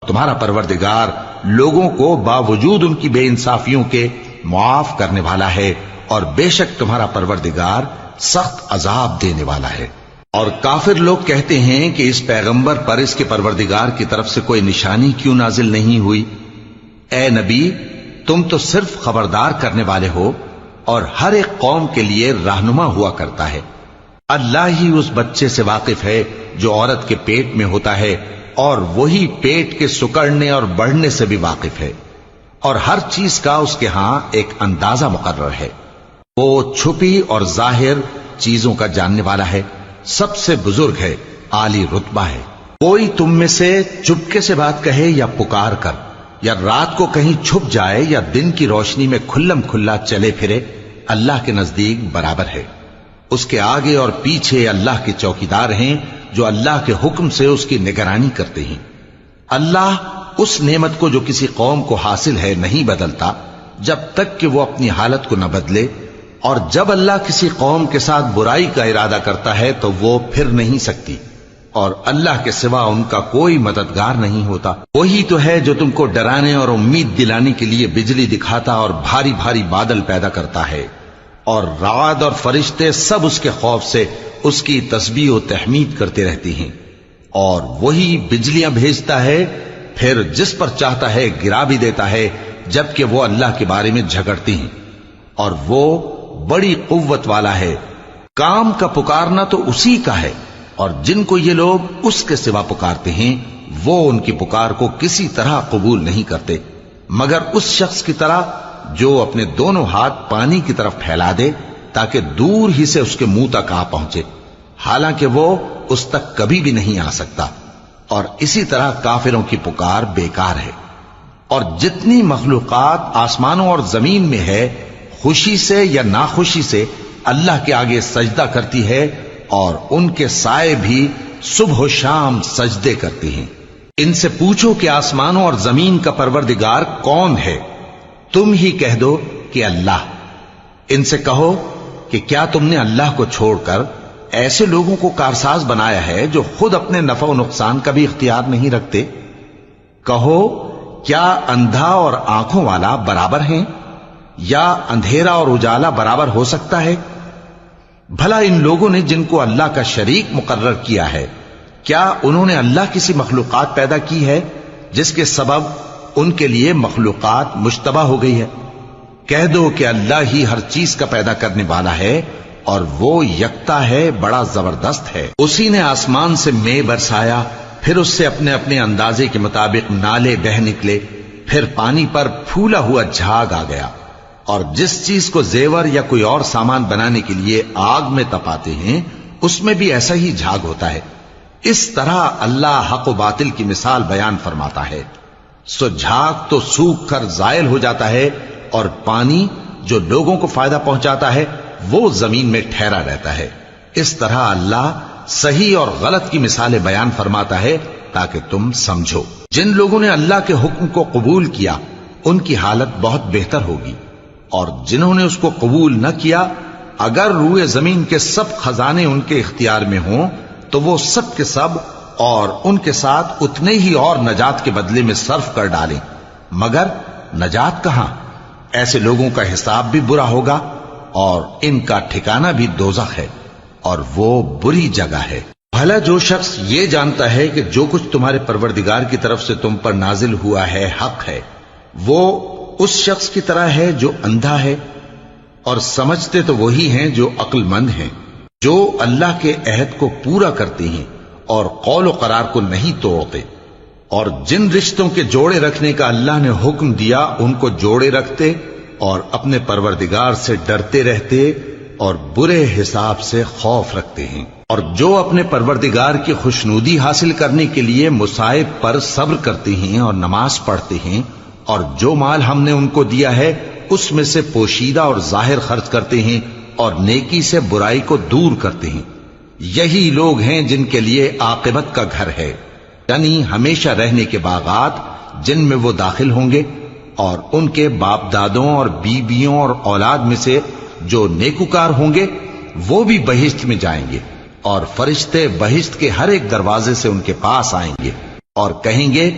تمہارا پروردگار لوگوں کو باوجود ان کی بے انصافیوں کے معاف کرنے والا ہے، اور بے شک تمہارا پروردگار سخت عذاب دینے والا ہے۔ اور کافر لوگ کہتے ہیں کہ اس پیغمبر پر اس کے پروردگار کی طرف سے کوئی نشانی کیوں نازل نہیں ہوئی؟ اے نبی، تم تو صرف خبردار کرنے والے ہو اور ہر ایک قوم کے لیے رہنما ہوا کرتا ہے۔ اللہ ہی اس بچے سے واقف ہے جو عورت کے پیٹ میں ہوتا ہے، اور وہی پیٹ کے سکڑنے اور بڑھنے سے بھی واقف ہے، اور ہر چیز کا اس کے ہاں ایک اندازہ مقرر ہے۔ وہ چھپی اور ظاہر چیزوں کا جاننے والا ہے، سب سے بزرگ ہے، عالی رتبہ ہے۔ کوئی تم میں سے چپکے سے بات کہے یا پکار کر، یا رات کو کہیں چھپ جائے یا دن کی روشنی میں کھلم کھلا چلے پھرے، اللہ کے نزدیک برابر ہے۔ اس کے آگے اور پیچھے اللہ کے چوکیدار ہیں جو اللہ کے حکم سے اس کی نگرانی کرتے ہیں۔ اللہ اس نعمت کو جو کسی قوم کو حاصل ہے نہیں بدلتا جب تک کہ وہ اپنی حالت کو نہ بدلے، اور جب اللہ کسی قوم کے ساتھ برائی کا ارادہ کرتا ہے تو وہ پھر نہیں سکتی، اور اللہ کے سوا ان کا کوئی مددگار نہیں ہوتا۔ وہی تو ہے جو تم کو ڈرانے اور امید دلانے کے لیے بجلی دکھاتا اور بھاری بھاری بادل پیدا کرتا ہے، اور رعد اور فرشتے سب اس کے خوف سے اس کی تسبیح و تحمید کرتے رہتے ہیں۔ اور وہی بجلیاں بھیجتا ہے، پھر جس پر چاہتا ہے گرا بھی دیتا ہے، جبکہ وہ اللہ کے بارے میں جھگڑتے ہیں، اور وہ بڑی قوت والا ہے۔ کام کا پکارنا تو اسی کا ہے، اور جن کو یہ لوگ اس کے سوا پکارتے ہیں وہ ان کی پکار کو کسی طرح قبول نہیں کرتے، مگر اس شخص کی طرح جو اپنے دونوں ہاتھ پانی کی طرف پھیلا دے تاکہ دور ہی سے اس کے منہ تک آ پہنچے، حالانکہ وہ اس تک کبھی بھی نہیں آ سکتا۔ اور اسی طرح کافروں کی پکار بیکار ہے۔ اور جتنی مخلوقات آسمانوں اور زمین میں ہے، خوشی سے یا ناخوشی سے اللہ کے آگے سجدہ کرتی ہے، اور ان کے سائے بھی صبح و شام سجدے کرتی ہیں۔ ان سے پوچھو کہ آسمانوں اور زمین کا پروردگار کون ہے؟ تم ہی کہہ دو کہ اللہ۔ ان سے کہو کہ کیا تم نے اللہ کو چھوڑ کر ایسے لوگوں کو کارساز بنایا ہے جو خود اپنے نفع و نقصان کا بھی اختیار نہیں رکھتے؟ کہو کیا اندھا اور آنکھوں والا برابر ہیں، یا اندھیرا اور اجالا برابر ہو سکتا ہے؟ بھلا ان لوگوں نے جن کو اللہ کا شریک مقرر کیا ہے، کیا انہوں نے اللہ کسی مخلوقات پیدا کی ہے جس کے سبب ان کے لیے مخلوقات مشتبہ ہو گئی ہے؟ کہہ دو کہ اللہ ہی ہر چیز کا پیدا کرنے والا ہے، اور وہ یکتا ہے، بڑا زبردست ہے۔ اسی نے آسمان سے مے برسایا، پھر اس سے اپنے اپنے اندازے کے مطابق نالے بہہ نکلے، پھر پانی پر پھولا ہوا جھاگ آ گیا۔ اور جس چیز کو زیور یا کوئی اور سامان بنانے کے لیے آگ میں تپاتے ہیں اس میں بھی ایسا ہی جھاگ ہوتا ہے۔ اس طرح اللہ حق و باطل کی مثال بیان فرماتا ہے۔ سو جھاگ تو سوکھ کر زائل ہو جاتا ہے، اور پانی جو لوگوں کو فائدہ پہنچاتا ہے وہ زمین میں ٹھہرا رہتا ہے۔ اس طرح اللہ صحیح اور غلط کی مثالیں بیان فرماتا ہے تاکہ تم سمجھو۔ جن لوگوں نے اللہ کے حکم کو قبول کیا ان کی حالت بہت بہتر ہوگی، اور جنہوں نے اس کو قبول نہ کیا، اگر روئے زمین کے سب خزانے ان کے اختیار میں ہوں تو وہ سب کے سب اور ان کے ساتھ اتنے ہی اور نجات کے بدلے میں صرف کر ڈالیں، مگر نجات کہاں؟ ایسے لوگوں کا حساب بھی برا ہوگا، اور ان کا ٹھکانہ بھی دوزخ ہے، اور وہ بری جگہ ہے۔ بھلا جو شخص یہ جانتا ہے کہ جو کچھ تمہارے پروردگار کی طرف سے تم پر نازل ہوا ہے حق ہے، وہ اس شخص کی طرح ہے جو اندھا ہے؟ اور سمجھتے تو وہی ہیں جو عقل مند ہیں، جو اللہ کے عہد کو پورا کرتے ہیں اور قول و قرار کو نہیں توڑتے، اور جن رشتوں کے جوڑے رکھنے کا اللہ نے حکم دیا ان کو جوڑے رکھتے، اور اپنے پروردگار سے ڈرتے رہتے اور برے حساب سے خوف رکھتے ہیں۔ اور جو اپنے پروردگار کی خوشنودی حاصل کرنے کے لیے مصائب پر صبر کرتے ہیں اور نماز پڑھتے ہیں، اور جو مال ہم نے ان کو دیا ہے اس میں سے پوشیدہ اور ظاہر خرچ کرتے ہیں، اور نیکی سے برائی کو دور کرتے ہیں، یہی لوگ ہیں جن کے لیے عاقبت کا گھر ہے، یعنی ہمیشہ رہنے کے باغات جن میں وہ داخل ہوں گے، اور ان کے باپ دادوں اور بیویوں اور اولاد میں سے جو نیکوکار ہوں گے وہ بھی بہشت میں جائیں گے، اور فرشتے بہشت کے ہر ایک دروازے سے ان کے پاس آئیں گے اور کہیں گے